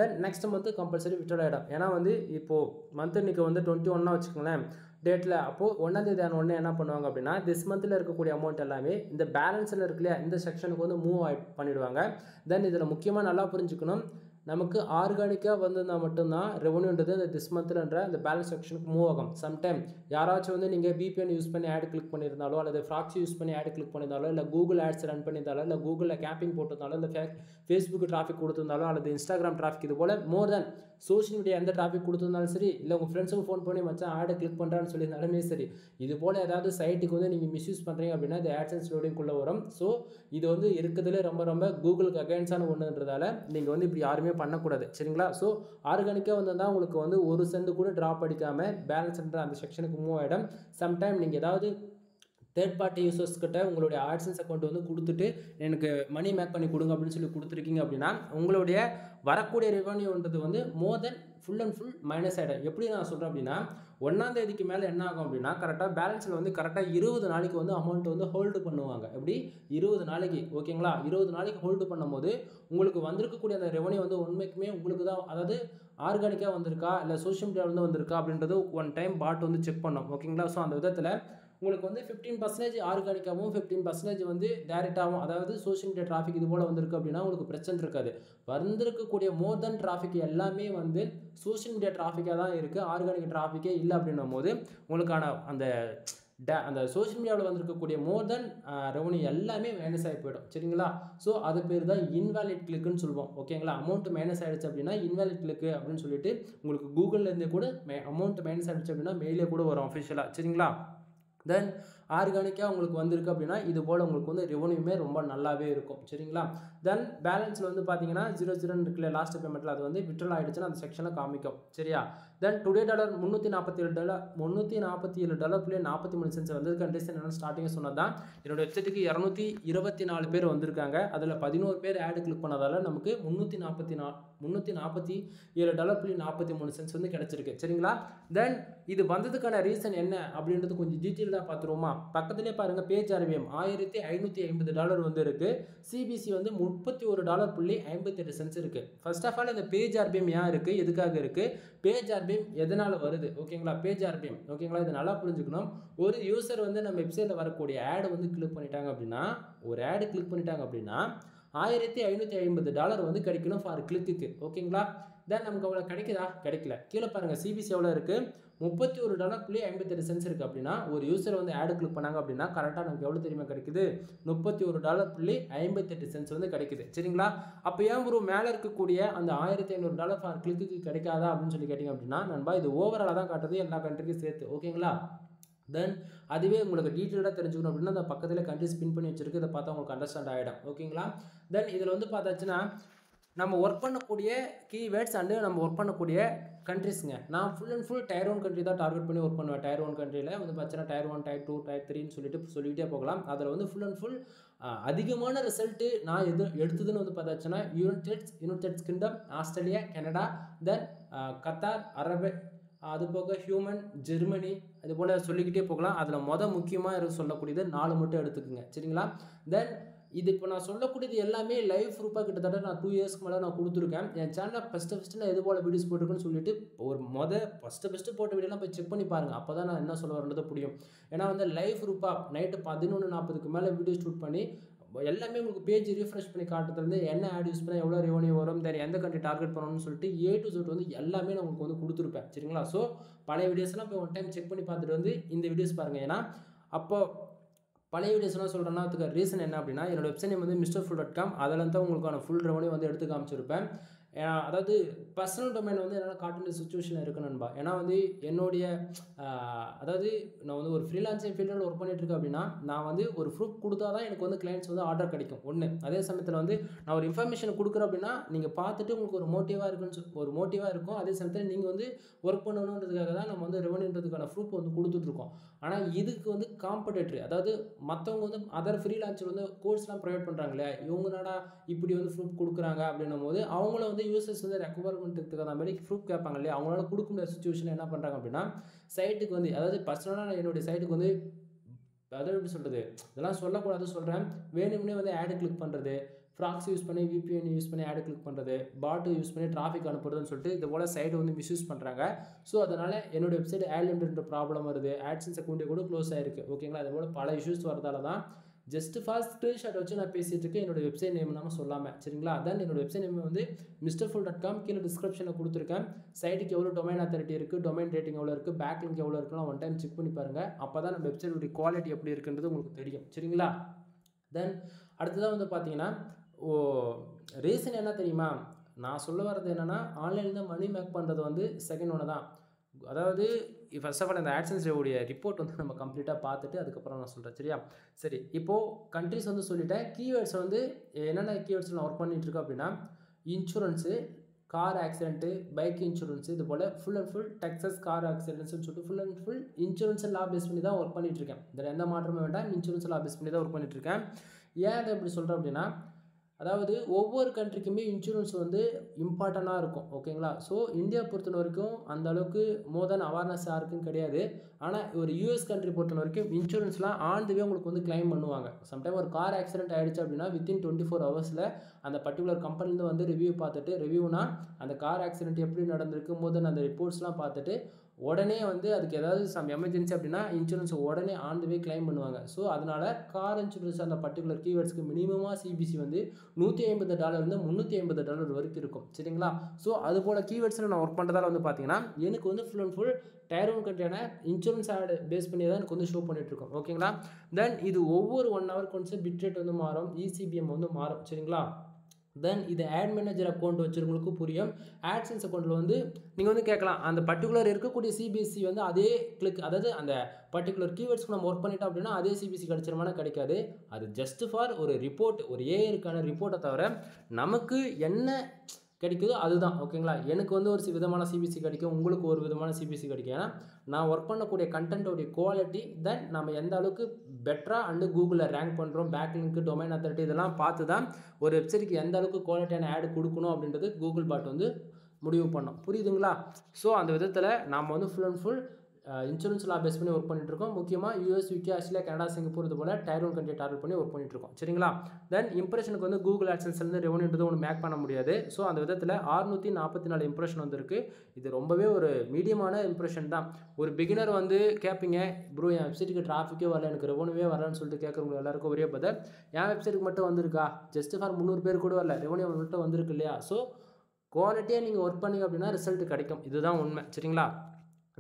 Then next month compulsory withdrawal ஆகிடும். ஏன்னா வந்து இப்போது மந்த் இன்றைக்கி வந்து 21 வச்சுக்கோங்களேன் டேட்டில், அப்போது 1ஆம் தேதி ஒன்று என்ன பண்ணுவாங்க அப்படின்னா திஸ் மந்தில் இருக்கக்கூடிய அமௌண்ட் எல்லாமே இந்த பேலன்ஸில் இருக்கு இல்லையா, இந்த செக்ஷனுக்கு வந்து மூவ் பண்ணிவிடுவாங்க. தென் இதில் முக்கியமாக நல்லா புரிஞ்சுக்கணும், நமக்கு ஆர்கானிக்காக வந்திருந்தால் மட்டும்தான் ரெவன்யூன்றது இந்த திஸ் மந்த்லன்ற அந்த பேலன்ஸ் செக்ஷனுக்கு மூவ் ஆகும். சம்டைம் யாராச்சும் வந்து நீங்கள் VPN யூஸ் பண்ணி ஆட் கிளிக் பண்ணியிருந்தாலோ அல்லது ப்ராக்ஸி யூஸ் பண்ணி ஆட் கிளிக் பண்ணியிருந்தாலோ இல்லை கூகுள் ஆட்ஸ் ரன் பண்ணியிருந்தாலோ இல்லை கூகுளில் கேம்பிங் போட்டிருந்தாலோ இல்லை ஃபேஸ்புக் டிராஃபிக் கொடுத்துருந்தாலோ அல்லது இன்ஸ்டாகிராம் டிராஃபிக், இது போல் மோர் தென் சோஷியல் மீடியா எந்த டிராஃபிக் கொடுத்துருந்தாலும் சரி, இல்லை உங்கள் ஃப்ரெண்ட்ஸுக்கு ஃபோன் பண்ணி மச்சான் ஆடை கிளிக் பண்ணுறான்னு சொல்லியிருந்தாலுமே சரி, இது போல் ஏதாவது சைட்டுக்கு வந்து நீங்கள் மிஸ்யூஸ் பண்ணுறீங்க அப்படின்னா இது ஆட்சன்ஸ் லோடிங்குள்ளே வரும். ஸோ இது வந்து இருக்கிறதுலே ரொம்ப கூகுளுக்கு அகைன்ஸ்டான ஒன்றுன்றதால நீங்கள் வந்து இப்படி யாருமே பண்ணக்கூடாது. சரிங்களா? ஸோ ஆர்கானிக்காக வந்தால் உங்களுக்கு வந்து ஒரு சென்ட் கூட ட்ராப் அடிக்காமல் பேலன்ஸ்ன்ற அந்த செக்ஷனுக்கு மூவ் ஆகிடும். சம்டைம் நீங்கள் ஏதாவது தேர்ட் பார்ட்டி யூசர்ஸ் கிட்ட உங்களுடைய ஆட்சன்ஸ் அக்கௌண்ட் வந்து கொடுத்துட்டு எனக்கு மணி மேக் பண்ணி கொடுங்க அப்படின்னு சொல்லி கொடுத்துருக்கீங்க அப்படின்னா உங்களுடைய வரக்கூடிய ரெவன்யூன்றது வந்து more then full and full minus ஆகிடும். எப்படி நான் சொல்கிறேன் அப்படின்னா, 1ஆம் தேதிக்கு மேலே என்ன ஆகும் அப்படின்னா கரெக்டாக பேலன்ஸில் வந்து கரெக்டாக 20 நாளைக்கு வந்து அமௌண்ட் வந்து ஹோல்டு பண்ணுவாங்க. எப்படி 20 நாளைக்கு ஓகேங்களா? 20 நாளைக்கு ஹோல்டு பண்ணும்போது உங்களுக்கு வந்திருக்கக்கூடிய அந்த ரெவன்யூ வந்து உண்மைக்குமே உங்களுக்கு தான், அதாவது ஆர்கானிக்காக வந்திருக்கா இல்லை சோஷியல் மீடியாவிலேருந்து வந்திருக்கா அப்படின்றது ஒன் டைம் பாட் வந்து செக் பண்ணோம் ஓகேங்களா? ஸோ அந்த விதத்தில் உங்களுக்கு வந்து 15% ஆர்கானிக்காகவும் 15% வந்து டேரெக்டாகவும், அதாவது சோஷியல் மீடியா டிராஃபிக் இது போல் வந்திருக்கு அப்படின்னா உங்களுக்கு பிரச்சனை இருக்காது. வந்திருக்கக்கூடிய மோர் தென் டிராஃபிக் எல்லாமே வந்து சோஷியல் மீடியா டிராஃபிக்காக தான் இருக்குது, ஆர்கானிக் டிராஃபிக்கே இல்லை அப்படின்னும் போது உங்களுக்கான அந்த சோஷியல் மீடியாவில் வந்திருக்கக்கூடிய மோர் தென் ரெவன்யூ எல்லாமே மைனஸ் ஆகி போயிடும் சரிங்களா? ஸோ அது பேர் தான் இன்வாலிட் கிளிக்குன்னு சொல்லுவோம் ஓகேங்களா? அமௌண்ட் மைனஸ் ஆகிடுச்சு அப்படின்னா இன்வாலிட் கிளிக்கு அப்படின்னு சொல்லிட்டு உங்களுக்கு கூகுள்லேருந்தே கூட அமௌண்ட் மைனஸ் ஆகிடுச்சு அப்படின்னா மெயிலே கூட வரும் அஃபிஷியலாக சரிங்களா? தென் ஆர்கானிக்காக உங்களுக்கு வந்திருக்கு அப்படின்னா இது போல் உங்களுக்கு வந்து ரெவன்யூமே ரொம்ப நல்லாவே இருக்கும் சரிங்களா? தென் பேலன்ஸில் வந்து பார்த்தீங்கன்னா 0 இருக்குல்ல லாஸ்ட் பேமெண்ட்டில், அது வந்து விட்ரால் ஆகிடுச்சுன்னா அந்த செக்ஷனில் காமிக்கும் சரியா? தென் டுடே டாலர் $347.43 வந்து கண்டிஷன் என்னென்னு ஸ்டார்டிங் சொன்னது தான். என்னோட வெப்சைட்டுக்கு 224 பேர் வந்திருக்காங்க. அதில் 11 பேர் ஆடு கிளிக் பண்ணதால் நமக்கு $347.43 வந்து கிடச்சிருக்கு சரிங்களா? தென் இது வந்ததுக்கான ரீசன் என்ன அப்படின்றது கொஞ்சம் டீட்டெயிலாக பார்த்துருவோமா? பக்கத்துலேயே பாருங்கள், பேஜ் ஆர்பிஎம் $1550 வந்து இருக்குது. சிபிசி வந்து $31.58 இருக்குது. ஃபர்ஸ்ட் ஆஃப் ஆல் இந்த பேஜ் ஆர்பிஎம் ஏன் இருக்குது, எதுக்காக இருக்குது, பேஜ் ஆர்பிஎம் எதனால் வருது ஓகேங்களா? பேஜ் ஆர்பிஎம் ஓகேங்களா, இது நல்லா புரிஞ்சுக்கணும். ஒரு யூசர் வந்து நம்ம வெப்சைட்டில் வரக்கூடிய ஆடு வந்து கிளிக் பண்ணிட்டாங்க அப்படின்னா, ஒரு ஆடு கிளிக் பண்ணிட்டாங்க அப்படின்னா $1550 வந்து கிடைக்கணும் ஃபார் கிளிக்கு ஓகேங்களா? தென் நமக்கு அவ்வளோ கிடைக்குதா? கிடைக்கல. கீழே பாருங்கள் சிபிசி எவ்வளோ இருக்குது, $31.58 இருக்குது. அப்படின்னா ஒரு யூசர் வந்து ஆடு கிளிக் பண்ணாங்க அப்படின்னா கரெக்டாக நமக்கு எவ்வளோ தெரியுமா கிடைக்குது, $31.58 வந்து கிடைக்குது சரிங்களா? அப்போ ஏன் ப்ரோ மேலே இருக்கக்கூடிய அந்த $1500 ஃபார் கிளிக்கு கிடைக்காதா அப்படின்னு சொல்லி கேட்டிங்க அப்படின்னா நண்பா, இது ஓவராலாக தான் காட்டுறது எல்லா கண்ட்ரிக்கும் சேர்த்து ஓகேங்களா? தென் அதுவே உங்களுக்கு டீட்டெயிலாக தெரிஞ்சுக்கணும் அப்படின்னா அந்த பக்கத்தில் கண்ட்ரி ஸ்பின் பண்ணி வச்சிருக்கு, இதை பார்த்தா உங்களுக்கு அண்டர்ஸ்டாண்ட் ஆகிடும் ஓகேங்களா? தென் இதில் வந்து பார்த்தாச்சுன்னா நம்ம ஒர்க் பண்ணக்கூடிய கீவேர்ட்ஸ் அண்டு நம்ம ஒர்க் பண்ணக்கூடிய கண்ட்ரிஸுங்க. நான் full and full Tier 1 country தான் டார்கெட் பண்ணி ஒர்க் பண்ணுவேன். Tier 1 கண்ட்ரியில் வந்து பார்த்தீங்கன்னா Tier 1, Tier 2, Tier 3ன்னு சொல்லிகிட்டே போகலாம். அதில் வந்து ஃபுல் அண்ட் ஃபுல் அதிகமான ரிசல்ட்டு நான் எடுத்ததுன்னு வந்து பார்த்தாச்சுன்னா யுனைடெட் கிங்டம், ஆஸ்திரேலியா, கனடா, தென் கத்தார், அரபு, அது போக ஹியூமன், ஜெர்மனி, அது போல் சொல்லிக்கிட்டே போகலாம். அதில் முக்கியமாக சொல்லக்கூடியது 4 மட்டும் எடுத்துக்குங்க சரிங்களா? தென் இது இப்போ நான் சொல்லக்கூடியது எல்லாமே லைவ் ப்ரூஃபாக கிட்டத்தட்ட நான் 2 இயர்ஸ்க்கு மேலே நான் கொடுத்துருக்கேன். என் சேனலில் ஃபஸ்ட்டு நான் எது போல் வீடியோஸ் போட்டிருக்குன்னு சொல்லிட்டு ஒரு ஃபஸ்ட்டு போட்ட வீடியோலாம் போய் செக் பண்ணி பாருங்கள். அப்போ தான் நான் என்ன சொல்ல வரது புரியும். ஏன்னா வந்து லைவ் ப்ரூஃபாக நைட்டு 11:40க்கு மேலே வீடியோ ஷூட் பண்ணி எல்லாமே உங்களுக்கு பேஜ் ரீஃப்ரெஷ் பண்ணி காட்டுறதுலேருந்து என்ன ஆட் யூஸ் பண்ணால் எவ்வளோ ரெவன்யூ வரும், தென் எந்த கண்ட்ரி டார்கெட் பண்ணணும்னு சொல்லிட்டு A to Z வந்து எல்லாமே நான் உங்களுக்கு வந்து கொடுத்துருப்பேன் சரிங்களா? ஸோ பழைய வீடியோஸ்லாம் போய் ஒன் டைம் செக் பண்ணி பார்த்துட்டு வந்து இந்த வீடியோஸ் பாருங்கள். ஏன்னா அப்போ பழைய வீடியோஸ்லாம் சொல்கிறேன்னா அதுக்கு ரீசன் என்ன அப்படின்னா, என்னோட வெப்சைட் நேம் வந்து mrfull.com, அதில் தான் உங்களுக்கான ஃபுல் ரெவன்யூ வந்து எடுத்து காமிச்சிருப்பேன். அதாவது பர்சனல் டொமைன் வந்து என்னால் காட்ட வேண்டிய சுச்சுவேஷன் இருக்குது நண்பா. ஏன்னா வந்து என்னுடைய அதாவது நான் வந்து ஒரு ஃப்ரீலான்சிங் ஃபீல்டில் ஒர்க் பண்ணிட்டுருக்கேன் அப்படின்னா நான் வந்து ஒரு ப்ரூஃப் கொடுத்தா தான் எனக்கு வந்து கிளைண்ட்ஸ் வந்து ஆர்டர் கிடைக்கும் ஒன்று. அதே சமயத்தில் வந்து நான் ஒரு இன்ஃபர்மேஷன் கொடுக்குறேன் அப்படின்னா நீங்கள் பார்த்துட்டு உங்களுக்கு ஒரு மோட்டிவாக இருக்கும். அதே சமயத்தில் நீங்கள் வந்து ஒர்க் பண்ணணுன்றதுக்காக தான் நம்ம வந்து ரெவன்யூன்றதுக்கான ப்ரூஃப் வந்து கொடுத்துட்ருக்கோம். ஆனால் இதுக்கு வந்து காம்படேட்டரி, அதாவது மற்றவங்க வந்து அதர் ஃப்ரீலான்சர் வந்து கோர்ஸ்லாம் ப்ரொவைட் பண்ணுறாங்க இல்லையா, இவங்க என்னடா இப்படி வந்து ப்ரூஃப் கொடுக்குறாங்க அப்படின்னும் போது அவங்கள வந்து யூசர்ஸ் வந்து ரெக்கவர்மெண்ட்டுக்கு அந்த மாதிரி ப்ரூஃப் கேட்பாங்க இல்லையா, அவங்களால கொடுக்க முடியாத சுச்சுவேஷன் என்ன பண்ணுறாங்க அப்படின்னா சைட்டுக்கு வந்து, அதாவது பர்சனலாக என்னுடைய சைட்டுக்கு வந்து அதாவது எப்படி சொல்கிறது, இதெல்லாம் சொல்லக்கூடாது சொல்கிறேன், வேணும்னே வந்து ஆடு கிளிக் பண்ணுறது, ப்ராக்ஸி யூஸ் பண்ணி VPN யூஸ் பண்ணி ஆடு கிளிக் பண்ணுறது, பாட்டு யூஸ் பண்ணி டிராஃபிக் அனுப்புறதுன்னு சொல்லிட்டு இது போல் சைட்டை வந்து மிஸ்யூஸ் பண்ணுறாங்க. ஸோ அதனால் என்னோடய வெப்சைட் ஆட் லிமிட்ன்ற ப்ராப்ளம் வருது, ஆட்சன்ஸ் அக்கௌண்ட்டே கூட க்ளோஸ் ஆகிருக்கு ஓகேங்களா. அது போல் பல இஷ்யூஸ் வரதால தான் ஜஸ்ட் ஃபார் ஸ்க்ரீன்ஷாட் வச்சு நான் பேசிகிட்டு இருக்கேன், என்னோடய வெப்சைட் நேம் நம்ம சொல்லாமல் சரிங்களா. அதான் என்னோடய வெப்சைட் நேம் வந்து mrfull.com, கீழே டிஸ்கிரிப்ஷனில் கொடுத்துருக்கேன். சைட்டுக்கு எவ்வளோ டொமைன் அத்தாரிட்டி இருக்குது, டொமைன் ரேட்டிங் எவ்வளோ இருக்குது, பேக் லிங்க் எவ்வளோ இருக்குன்னா ஒன் டைம் செக் பண்ணி பாருங்கள். அப்போ தான் நம்ம வெப்சைட்டுடைய குவாலிட்டி எப்படி இருக்குன்றது உங்களுக்கு தெரியும் சரிங்களா. தென் அடுத்ததாக வந்து பார்த்தீங்கன்னா ரீசன் என்ன தெரியுமா, நான் சொல்ல வர்றது என்னென்னா ஆன்லைனில் மணி மேக் பண்ணுறது வந்து செகண்ட் ஒன்று தான். அதாவது ஃபர்ஸ்ட் ஆஃப் ஆல் இந்த ஆட்சன்ஸ் உடைய ரிப்போர்ட் வந்து நம்ம கம்ப்ளீட்டாக பார்த்துட்டு அதுக்கப்புறம் நான் சொல்கிறேன் சரியா. சரி, இப்போது கண்ட்ரிஸ் வந்து சொல்லிட்டேன். கீவேர்ட்ஸ் வந்து என்னென்ன கீவேர்ட்ஸ் நான் ஒர்க் பண்ணிகிட்ருக்கேன் அப்படின்னா insurance, car accident, bike insurance, இது போல் full and full Texas car ஆக்சிடென்ட்ஸ்னு சொல்லிட்டு ஃபுல் அண்ட் ஃபுல் இன்சூரன்ஸ் லா பேஸ் பண்ணி தான் ஒர்க் பண்ணிகிட்ருக்கேன். இதில் எந்த மாற்றமும் வேண்டாம், இன்சூரன்ஸ் லா பேஸ் பண்ணி தான் ஒர்க் பண்ணிகிட்ருக்கேன். ஏன் அதை எப்படி சொல்கிறேன் அப்படின்னா அதாவது ஒவ்வொரு கண்ட்ரிக்குமே இன்சூரன்ஸ் வந்து இம்பார்ட்டண்ட்டாக இருக்கும். ஓகேங்களா? ஸோ இந்தியா பொறுத்த வரைக்கும் அந்த அளவுக்கு மோர் தென் அவேர்னஸ் யாருக்கும் கிடையாது. ஆனால் ஒரு யூஎஸ் கண்ட்ரி பொறுத்த வரைக்கும் இன்சூரன்ஸ்லாம் ஆன் தி வே உங்களுக்கு வந்து கிளைம் பண்ணுவாங்க. சம்டைம் ஒரு கார் ஆக்சிடென்ட் ஆகிடுச்சு அப்படின்னா வித்தின் 24 ஹவர்ஸில் அந்த பர்டிகுலர் கம்பெனிலேருந்து வந்து ரிவ்யூ பார்த்துட்டு, ரிவ்யூனா அந்த கார் ஆக்சிடென்ட் எப்படி நடந்திருக்கு மோர் தென் அந்த ரிப்போர்ட்ஸ்லாம் பார்த்துட்டு உடனே வந்து அதுக்கு ஏதாவது சம் எமர்ஜென்சி அப்படின்னா இன்சூரன்ஸ் உடனே ஆன் தி வே கிளைம் பண்ணுவாங்க. ஸோ அதனால் கார் இன்சூரன்ஸ் அந்த பர்டிகுலர் கீவேர்ட்ஸ்க்கு மினிமமாக சிபிசி வந்து $150 $350 வரைக்கும் இருக்கும். சரிங்களா? ஸோ அது போல் கீவேர்ட்ஸில் நான் ஒர்க் பண்ணுறதால வந்து பார்த்தீங்கன்னா எனக்கு வந்து full and full tier one கண்ட்ரியான இன்சூரன்ஸ் ஆட் பேஸ் பண்ணி தான் எனக்கு வந்து ஷோ பண்ணிகிட்ருக்கோம். ஓகேங்களா? தென் இது ஒவ்வொரு 1 ஹவருக்கு ஒன்ஸ் பிட் ரேட் வந்து மாறும், இசிபிஎம் வந்து மாறும். சரிங்களா? தென் இது ஆட் மேனேஜர் அக்கௌண்ட் வச்சுருவங்களுக்கு புரியும். ஆட்சன்ஸ் அக்கௌண்ட்டில் வந்து நீங்கள் வந்து கேட்கலாம், அந்த பர்டிகுலர் இருக்கக்கூடிய சிபிஎஸ்சி வந்து அதே கிளிக், அதாவது அந்த பர்டிகுலர் கீவேர்ட்ஸ்க்கு நம்ம ஒர்க் பண்ணிட்டோம் அப்படின்னா அதே சிபிஎஸ்சி கிடைச்சிருமானா கிடைக்காது. அது ஜஸ்ட் ஃபார் ஒரு ரிப்போர்ட், ஒரு ஏஐக்கான ரிப்போர்ட்டை தவிர நமக்கு என்ன கிடைக்குதோ அதுதான். ஓகேங்களா? எனக்கு வந்து ஒரு விதமான சிபிஎஸ்சி கிடைக்கும், உங்களுக்கு ஒரு விதமான சிபிஎஸ்சி கிடைக்கும். ஏன்னா நான் ஒர்க் பண்ணக்கூடிய கண்டென்ட்டோடைய குவாலிட்டி, தென் நம்ம எந்த அளவுக்கு பெட்டராக அண்டு கூகுளில் ரேங்க் பண்ணுறோம், பேக் லிங்க், டொமைன் அத்தாரிட்டி இதெல்லாம் பார்த்து தான் ஒரு வெப்சைட்டுக்கு எந்த அளவுக்கு குவாலிட்டியான ஆட் கொடுக்கணும் அப்படின்றது கூகுள் பாட் வந்து முடிவு பண்ணோம். புரியுதுங்களா? ஸோ அந்த விதத்தில் நாம் வந்து ஃபுல் அண்ட் ஃபுல் இன்சூரன்ஸ் லா பேஸ் பண்ணி ஒர்க் பண்ணிட்டுருக்கோம். முக்கியமாக US, UK, Australia, Canada, Singapore இது போல் டயர் ஒன் கண்ட்ரி டார்கெட் பண்ணி ஒர்க் பண்ணிட்டுருக்கோம். சரிங்களா? தென் இம்ப்ரெஷனுக்கு வந்து கூகுள் ஆட்சன்ஸ்லேருந்து ரெவன்யூன்றது ஒன்று மேக் பண்ண முடியாது. ஸோ அந்த விதத்தில் 644 இம்ப்ரெஷன் வந்திருக்கு. இது ரொம்பவே ஒரு மீடியமான இம்ப்ரெஷன் தான். ஒரு பிகினர் வந்து கேட்பீங்க, ப்ரோ என் வெப்சைட்டுக்கு டிராஃபிக்கே வரல, எனக்கு ரெவன்யூவே வரலன்னு சொல்லிட்டு கேட்குறவங்க எல்லாருக்கும் ஒரே பதில், என் வெப்சைட்டுக்கு மட்டும் வந்திருக்கா, ஜஸ்ட் ஃபார் 300 பேர் கூட வரல, ரெவன்யூ மட்டும் வந்திருக்கு இல்லையா? ஸோ குவாலிட்டியாக நீங்கள் ஒர்க் பண்ணிங்க அப்படின்னா ரிசல்ட் கிடைக்கும். இதுதான் உண்மை. சரிங்களா?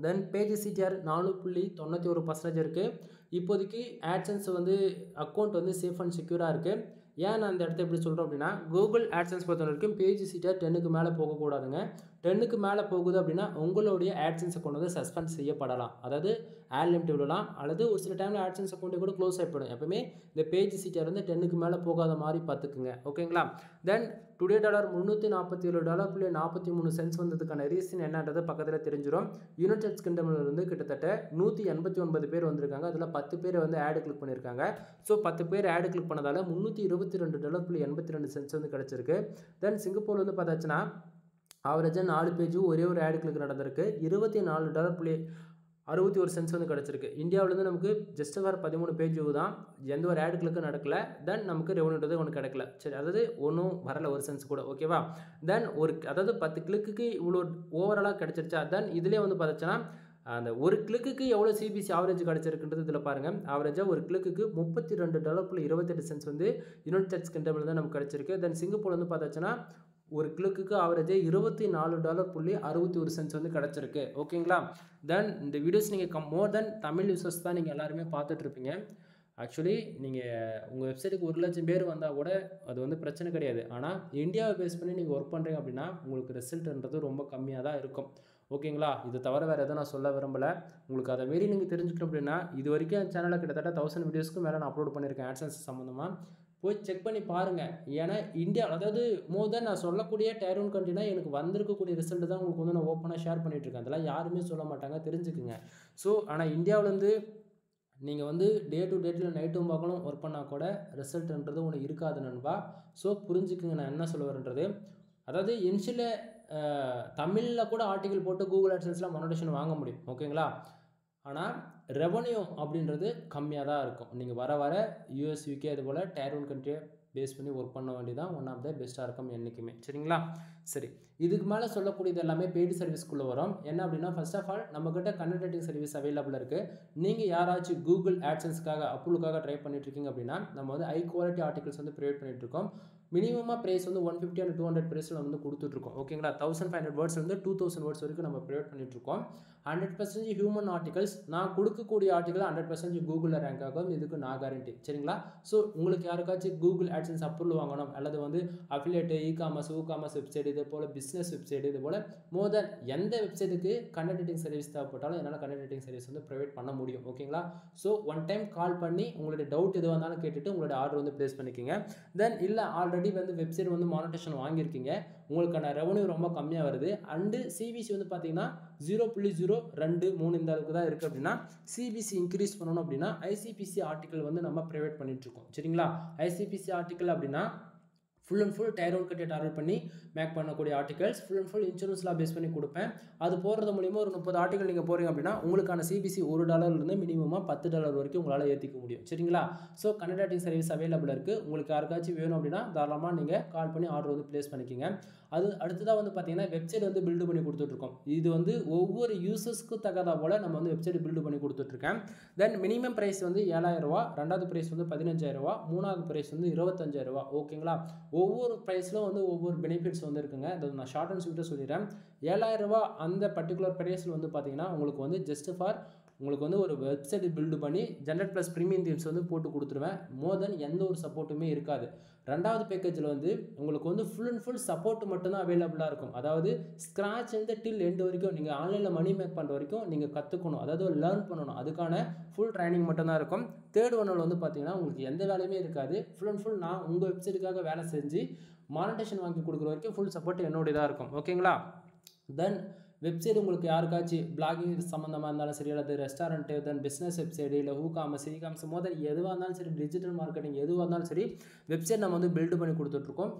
தென் பேஜ் சிடிஆர் 4.91% இருக்குது. இப்போதைக்கு ஆட்சன்ஸ் வந்து அக்கௌண்ட் வந்து சேஃப் அண்ட் செக்யூராக இருக்குது. ஏன் நான் அந்த இடத்த எப்படி சொல்கிறோம் அப்படின்னா, கூகுள் ஆட்சன்ஸ் பொறுத்த வரைக்கும் பேஜ் சிடிஆர் 10க்கு மேலே போகக்கூடாதுங்க. 10க்கு மேலே போகுது அப்படின்னா உங்களுடைய ஆட்சன்ஸ் அக்கௌண்ட் வந்து சஸ்பெண்ட் செய்யப்படலாம். அதாவது ஆட் லிமிட் விடலாம், அல்லது ஒரு சில டைமில் ஆட்சன்ஸ் அக்கௌண்ட்டை கூட க்ளோஸ் ஆகிப்படும். எப்பவுமே இந்த பேஜ் சிடிஆர் வந்து 10க்கு மேலே போகாத மாதிரி பார்த்துக்குங்க. ஓகேங்களா? தென் டுடே $347.43 வந்ததுக்கான ரீசன் என்னன்றது பக்கத்தில் தெரிஞ்சிடும். யுனைடெட் கிங்டமில் இருந்து கிட்டத்தட்ட 189 பேர் வந்திருக்காங்க. அதில் 10 பேர் வந்து ஆடு கிளிக் பண்ணியிருக்காங்க. ஸோ 10 பேர் ஆடு கிளிக் பண்ணதால் $322.82 வந்து கிடச்சிருக்கு. தென் சிங்கப்பூர் வந்து பார்த்தாச்சுன்னா ஆவரேஜாக 4 பேஜும் ஒரே ஒரு ஆடு கிளிக் நடந்திருக்கு. $24.61 வந்து கிடச்சிருக்கு. இந்தியாவிலேருந்து நமக்கு ஜஸ்ட் ஃபார் 13 பேஜ் தான், எந்த ஒரு ஆடு கிளிக்கும் நடக்கல. தென் நமக்கு ரெவன்யூன்றது ஒன்று கிடைக்கல. சரி, அதாவது ஒன்றும் வரல ஒரு சென்ஸ் கூட. ஓகேவா? தென் அதாவது 10 கிளிக்கு இவ்வளோ ஓவராலாக கிடச்சிருச்சா? தென் இதிலே வந்து பார்த்தாச்சுன்னா அந்த ஒரு கிளிக்கு எவ்வளோ சிபிசி ஆவரேஜ் கிடச்சிருக்குன்றது இதில் பாருங்கள். ஆவரேஜாக ஒரு கிளிக்கு $32.28 வந்து யுனைடெட் கிங்டமில் தான் நமக்கு கிடச்சிருக்கு. தென் சிங்கப்பூர் வந்து பார்த்தாச்சுன்னா ஒரு கிளிக்கு ஆவரேஜாக $24.61 வந்து கிடச்சிருக்கு. ஓகேங்களா? தென் இந்த வீடியோஸ் நீங்கள் மோர் தென் தமிழ் யூசர்ஸ் தான் நீங்கள் எல்லாருமே பார்த்துட்ருப்பீங்க. ஆக்சுவலி நீங்கள் உங்கள் வெப்சைட்டுக்கு 1,00,000 பேர் வந்தால் கூட அது வந்து பிரச்சனை கிடையாது. ஆனால் இந்தியாவை பேஸ் பண்ணி நீங்கள் ஒர்க் பண்ணுறீங்க அப்படின்னா உங்களுக்கு ரிசல்ட்ன்றது ரொம்ப கம்மியாக தான் இருக்கும். ஓகேங்களா? இது தவிர வேறு எதுவும் நான் சொல்ல விரும்பலை. உங்களுக்கு அதை மாரி நீங்கள் தெரிஞ்சுக்கணும் அப்படின்னா இது வரைக்கும் என் சேனலில் கிட்டத்தட்ட 1000 வீடியோஸ்க்கு மேலே நான் அப்லோட் பண்ணியிருக்கேன் ஆட்சன்ஸ் சம்மந்தமாக. போய் செக் பண்ணி பாருங்கள். ஏன்னா இந்தியா, அதாவது மோர் தென் நான் சொல்லக்கூடிய டயர் ஒன் கண்ட்ரினா எனக்கு வந்திருக்கக்கூடிய ரிசல்ட் தான் உங்களுக்கு வந்து நான் ஓப்பனாக ஷேர் பண்ணிகிட்ருக்கேன். அதெல்லாம் யாருமே சொல்ல மாட்டாங்க, தெரிஞ்சுக்குங்க. ஸோ ஆனால் இந்தியாவிலேருந்து நீங்கள் வந்து டே டு டேட்டில் நைட்டும் பார்க்கணும் ஒர்க் பண்ணால் கூட ரிசல்ட்ன்றது ஒன்று இருக்காது நண்பா. ஸோ புரிஞ்சுக்குங்க நான் என்ன சொல்ல வரேன்றது. அதாவது இன்ஷியல் தமிழில் கூட ஆர்டிக்கல் போட்டு கூகுள் ஆட்சன்ஸில் மொனடேஷன் வாங்க முடியும். ஓகேங்களா? ஆனால் ரெவன்யூ அப்படின்றது கம்மியாக தான் இருக்கும். நீங்கள் வர வர யூஎஸ், யூகே அது போல் டயர் ஒன் கண்ட்ரியை பேஸ் பண்ணி ஒர்க் பண்ண வேண்டியதான் ஒன் ஆஃப் த பெஸ்ட்டாக இருக்கும் என்றைக்குமே. சரிங்களா? சரி, இதுக்கு மேலே சொல்லக்கூடியது எல்லாமே பெய்டு சர்வீஸ்க்குள்ளே வரும். என்ன அப்படின்னா, ஃபர்ஸ்ட் ஆஃப் ஆல் நம்மக்கிட்ட கண்டென்ட் ரைட்டிங் சர்வீஸ் அவைலபிள் இருக்குது. நீங்கள் யாராச்சும் கூகுள் ஆட்சன்ஸ்க்காக அப்ரூவலுக்காக ட்ரை பண்ணிட்டுருக்கீங்க அப்படின்னா நம்ம வந்து ஹை குவாலிட்டி ஆர்டிகல்ஸ் வந்து ப்ரொவைட் பண்ணிகிட்ருக்கோம். மினிமமாக ப்ரைஸ் வந்து 150 and 200 ப்ரைஸில் வந்து கொடுத்துட்ருக்கோம். ஓகேங்களா? 1500 வேர்ட்ஸ் வந்து 2000 வேர்ட்ஸ் வரைக்கும் நம்ம ப்ரொவைட் பண்ணிகிட்ருக்கோம். 100% ஹியூமன் ஆர்டிகல்ஸ். நான் கொடுக்கக்கூடிய ஆர்டிகல் 100% கூகுளில் ரேங்க் ஆகும். இதுக்கு நான் கேரண்டி. சரிங்களா? ஸோ உங்களுக்கு யாருக்காச்சும் கூகுள் ஆட்சன்ஸ் அப்ரூவல் வாங்கணும், அல்லது வந்து அஃபிலியேட்டு, இகாமர்ஸ், ஊகாமர்ஸ் வெப்சைட், இது போல் பிஸ்னஸ் வெப்சைட், இது போல் மோர் தென் எந்த வெப்சைட்டுக்கு கண்டென்ட் ரைட்டிங் சர்வீஸ் தேவைப்பட்டாலும் என்னால் கண்டென்ட் ரைட்டிங் சர்வீஸ் வந்து ப்ரொவைட் பண்ண முடியும். ஓகேங்களா? ஸோ ஒன் டைம் கால் பண்ணி உங்களுடைய டவுட் எதுவாக இருந்தாலும் கேட்டுட்டு உங்களுடைய ஆர்டர் வந்து ப்ளேஸ் பண்ணிக்கோங்க. தென் இல்லை ஆல்ரெடி வந்து வெப்சைட் வந்து மானிட்டேஷன் வாங்கியிருக்கீங்க, உங்களுக்கான ரெவன்யூ ரொம்ப கம்மியாக வருது, அண்டு சிபிசி வந்து பார்த்தீங்கன்னா 0.023 இந்த அளவுக்கு தான் இருக்குது அப்படின்னா சிபிசி இன்க்ரீஸ் பண்ணணும் அப்படின்னா ஐசிபிசி ஆர்டிக்கல் வந்து நம்ம ப்ரொவைட் பண்ணிகிட்ருக்கோம். சரிங்களா? ஐசிபிசி ஆர்டிக்கல் அப்படின்னா full and full tier one கட்டை டார்கெட் பண்ணி மேக் பண்ணக்கூடிய ஆர்டிகல்ஸ், ஃபுல் அண்ட் ஃபுல் இன்சூரன்ஸ்லாம் பேஸ் பண்ணி கொடுப்பேன். அது போகிறது மூலிமா ஒரு 30 ஆர்டிகல் நீங்கள் போகிறீங்க அப்படின்னா உங்களுக்கான சிபிசி $1 மினிமமாக $10 வரைக்கும் உங்களால் ஏற்றிக்க முடியும். சரிங்களா? So content writing service available இருக்குது. உங்களுக்கு யாருக்காச்சும் வேணும் அப்படின்னா தாராளமாக நீங்கள் கால் பண்ணி ஆர்டர் வந்து ப்ளேஸ் பண்ணிக்கோங்க. அது அடுத்ததாக வந்து பார்த்தீங்கன்னா வெப்சைட் வந்து பில்டு பண்ணி கொடுத்துட்ருக்கோம். இது வந்து ஒவ்வொரு யூசர்ஸ்க்கு தகுந்தா போல் நம்ம வந்து வெப்சைட் பில்டு பண்ணி கொடுத்துட்ருக்கேன். தென் மினிமம் ப்ரைஸ் வந்து $7,000, ரெண்டாவது ப்ரைஸ் வந்து $15,000, மூணாவது ப்ரைஸ் வந்து $25,000. ஓகேங்களா? ஒவ்வொரு ப்ரைஸில் வந்து ஒவ்வொரு பெனிஃபிட்ஸ் வந்து இருக்குங்க. அதை நான் ஷார்ட் அண்ட் ஸ்வீட்டாக சொல்லிடுறேன். $7,000 அந்த பர்டிகுலர் ப்ரைஸில் வந்து பார்த்தீங்கன்னா உங்களுக்கு வந்து ஜஸ்ட் ஃபார் உங்களுக்கு வந்து ஒரு வெப்சைட் பில்டு பண்ணி ஜென்ரேட் ப்ளஸ் ப்ரீமியம் தீம்ஸ் வந்து போட்டு கொடுத்துருவேன். மோர் தென் எந்த ஒரு சப்போர்ட்டுமே இருக்காது. ரெண்டாவது பேக்கேஜில் வந்து உங்களுக்கு வந்து ஃபுல் அண்ட் ஃபுல் சப்போர்ட் மட்டும்தான் அவைலபிளாக இருக்கும். அதாவது ஸ்க்ராட்ச் இருந்து டில் எண்ட் வரைக்கும் நீங்கள் ஆன்லைனில் மணி மேக் பண்ணுற வரைக்கும் நீங்கள் கற்றுக்கணும், அதாவது லேர்ன் பண்ணணும். அதுக்கான ஃபுல் ட்ரைனிங் மட்டும்தான் இருக்கும். தேர்ட் ஒன்னில் வந்து பார்த்தீங்கன்னா உங்களுக்கு எந்த வேலையுமே இருக்காது. ஃபுல் அண்ட் ஃபுல் நான் உங்கள் வெப்சைட்டுக்காக வேலை செஞ்சு மானிட்டேஷன் வாங்கி கொடுக்குற வரைக்கும் ஃபுல் சப்போர்ட் என்னோடதாக இருக்கும். ஓகேங்களா? தென் வெப்சைட் உங்களுக்கு யாருக்காச்சும் பிளாகிங் சம்மந்தமாக இருந்தாலும் சரி, அல்லது ரெஸ்டாரண்ட்டு, தென் பிஸ்னஸ் வெப்சைடு, இல்லை ஹூகாமஸ், இகாமஸ், மோதல் எதுவாக இருந்தாலும் சரி, டிஜிட்டல் மார்க்கெட்டிங் எதுவாக இருந்தாலும் சரி, வெப்சைட் நம்ம வந்து பில்டு பண்ணி கொடுத்துட்ருக்கோம்.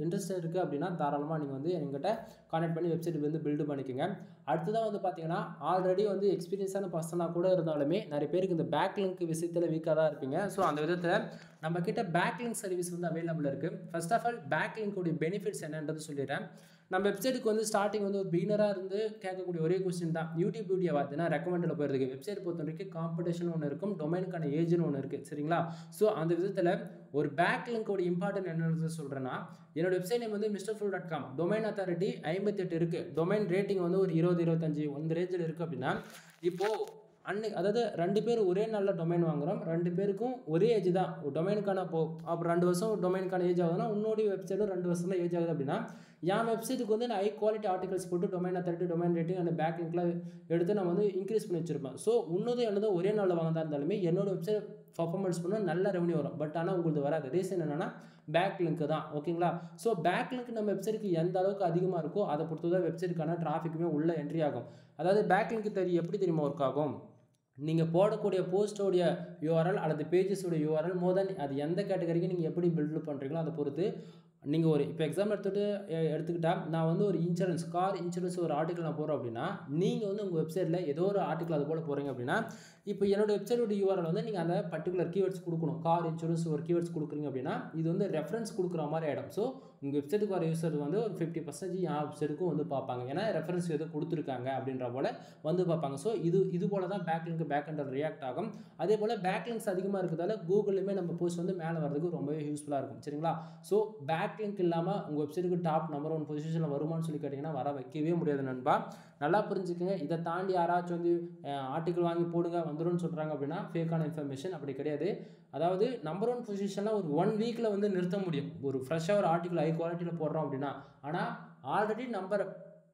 இன்ட்ரெஸ்ட் இருக்குது அப்படின்னா தாராளமாக நீங்கள் வந்து எங்கிட்ட கான்டெக்ட் பண்ணி வெப்சைட் வந்து பில்டு பண்ணிக்கோங்க. அடுத்ததாக வந்து பார்த்தீங்கன்னா ஆல்ரெடி வந்து எக்ஸ்பீரியன்ஸான பர்சனாக கூட இருந்தாலுமே நிறைய பேருக்கு இந்த பேக்லிங்க் விஷயத்தில் வீக்காக தான் இருப்பீங்க. ஸோ அந்த விதத்தில் நம்மக்கிட்ட பேக்லிங்க் சர்வீஸ் வந்து அவைலபிள் இருக்குது. ஃபர்ஸ்ட் ஆஃப் ஆல் பேக்லிங்கோடைய பெனிஃபிட்ஸ் என்னன்றது சொல்லிடுறேன். நம்ம வெப்சைட்டுக்கு வந்து ஸ்டார்டிங் வந்து ஒரு பிகினராக இருந்து கேட்கக்கூடிய ஒரே கொஸ்டின் தான், யூடியூப் பியூட்டி அவார்ட் ஏன்னா ரெக்கமெண்டில் போகிறதுக்கு வெப்சைட் பொறுத்த வரைக்கும் காம்படிஷன் ஒன்று இருக்கும், டொமைனுக்கான ஏஜ்னு ஒன்று இருக்குது. சரிங்களா? ஸோ அந்த விதத்தில் ஒரு பேக்லிங்கோட இம்பார்ட்டன்ட் என்னன்னு சொல்கிறேன்னா, என்னோட வெப்சைட் நேம் வந்து MrFool.com, டொமைன் அத்தாரிட்டி 58 இருக்குது, டொமைன் ரேட்டிங் வந்து ஒரு 20-25 இந்த ரேஞ்சில் இருக்குது. அப்படின்னா இப்போது அதாவது 2 பேர் ஒரே நாளில் டொமைன் வாங்குகிறோம், 2 பேருக்கும் ஒரே ஏஜ் தான் டொமைனுக்கான. அப்புறம் 2 வருஷம் டொமைனுக்கான ஏஜ் ஆகுதுன்னா உன்னோடைய வெப்சைட்டும் 2 வருஷம் தான் ஏஜ் ஆகுது. அப்படின்னா என் வெப்சைட்டுக்கு வந்து நான் ஹை குவாலிட்டி ஆர்டிகல்ஸ் போட்டு domain authority, domain rating and back லிங்க்லாம் எடுத்து நான் வந்து இன்க்ரீஸ் பண்ணி வச்சிருப்பேன். ஸோ உன்னதும் என்னதும் ஒரே நாளில் வாங்கினா இருந்தாலுமே என்னோட வெப்சைட் பர்ஃபார்மன்ஸ் பண்ணால் நல்ல ரெவன்யூ வரும். பட் ஆனால் உங்களுக்கு வராது. ரீசன் என்னென்னா பேக் லிங்க் தான். ஓகேங்களா? ஸோ பேக் லிங்க் நம்ம வெப்சைட்டுக்கு எந்த அளவுக்கு அதிகமாக இருக்கோ அதை பொறுத்து தான் வெப்சைட்டுக்கான டிராஃபிக்குமே உள்ள என்ட்ரி ஆகும். அதாவது பேக் லிங்க் எப்படி தெரியுமா ஒர்க் ஆகும்? நீங்கள் போடக்கூடிய போஸ்டோடைய யூஆர்எல் அல்லது பேஜஸோட யூஆர்எல் மோர் தென் அது எந்த கேட்டகரிக்கு நீங்கள் எப்படி பில்டு பண்ணுறீங்களோ அதை பொறுத்து நீங்கள் ஒரு இப்போ எக்ஸாம்பிள் எடுத்துக்கிட்டால் நான் வந்து ஒரு கார் இன்சூரன்ஸ் ஒரு ஆர்டிக்கல் நான் போகிறோம் அப்படின்னா நீங்கள் வந்து உங்கள் வெப்சைட்டில் ஏதோ ஒரு ஆர்டிக்கல் அது போல் போகிறீங்க அப்படின்னா இப்போ என்னோட வெப்சைட்டோட யூஆர்எல் வந்து நீங்கள் அந்த பர்டிகுலர் கீவேர்ட்ஸ் கொடுக்கணும். கார் இன்சூரன்ஸ் ஒரு கீவேர்ட்ஸ் கொடுக்குறீங்க அப்படின்னா இது வந்து ரெஃபரன்ஸ் கொடுக்குற மாதிரி ஆகிடும். ஸோ உங்கள் வெப்சைட்டுக்கு வர யூசர் வந்து ஒரு 50% என் வெப்சைட்டுக்கும் வந்து பார்ப்பாங்க, ஏன்னா ரெஃபரன்ஸ் எதுவும் கொடுத்துருக்காங்க அப்படின்ற போல் வந்து பார்ப்பாங்க. ஸோ இது போல் தான் பேக்லிங்க் பேக்எண்டில் ரியாக்ட் ஆகும். அதே போல் பேக்லிங்க்ஸ் அதிகமாக இருக்கிறதால கூகுள்லையுமே நம்ம போஸ்ட் வந்து மேலே வரதுக்கு ரொம்பவே யூஸ்ஃபுல்லாக இருக்கும். சரிங்களா? ஸோ பேக்லிங்க் இல்லாமல் உங்கள் வெப்சைட்டுக்கு டாப் நம்பர் 1 பொசிஷனில் வருமானு சொல்லி கேட்டிங்கன்னா வர வைக்கவே முடியாது நண்பா. நல்லா புரிஞ்சுக்கங்க. இதை தாண்டி யாராச்சும் வந்து ஆர்டிக்கல் வாங்கி போடுங்க வந்துடும் சொல்கிறாங்க அப்படின்னா ஃபேக்கான இன்ஃபர்மேஷன். அப்படி கிடையாது. அதாவது நம்பர் 1 பொசிஷனில் ஒரு 1 வீக்கில் வந்து நிறுத்த முடியும். ஒரு ஃப்ரெஷ்ஷாக ஒரு ஆர்டிக்கல் ஹை குவாலிட்டியில் போடுறோம் அப்படின்னா. ஆனால் ஆல்ரெடி நம்பர்